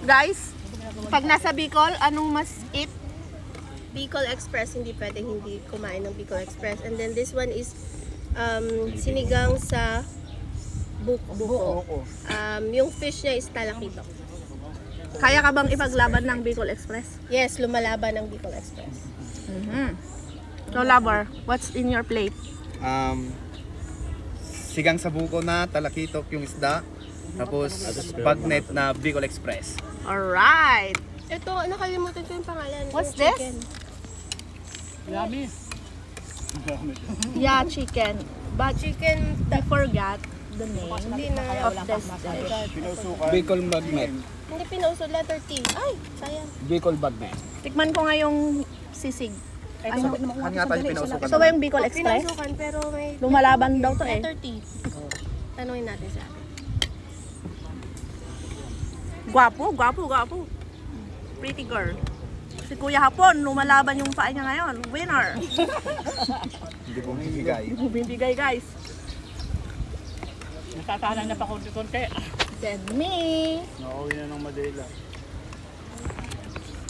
Guys, pag nasa Bicol, anong mas eat? Bicol Express, hindi pwedeng hindi kumain ng Bicol Express. And then this one is sinigang sa buko. Yung fish niya is talakito. Kaya ka bang ipaglaban ng Bicol Express? Yes, lumalaban ng Bicol Express. So, lover, what's in your plate? Sigang sa buko na, talakitok yung isda. Tapos bagnet na Bicol Express. Alright! Ito, nakalimutan ko yung pangalan. What's Yung this? chicken. Yummy. Yeah, chicken. But Chicken, I forgot the name hindi na. of this dish. Bicol bagnet. Hindi pinausod, letter T. Ay, sayang. Bicol bagnet. Tikman ko nga yung sisig. Ano? Ano nga tayo pinausukan? Gusto mo yung Bicol Express? Pinausukan, pero may... Lumalaban daw to eh. Letter T. Tanungin natin sa atin. Gwapo, gwapo, gwapo. Pretty girl. Si Kuya Hapon, lumalaban yung paa niya ngayon. Winner! Hindi bumibigay. Bibigay guys. Natatahanan na pa konti-konti. Then me. Nauwi na ng Madela.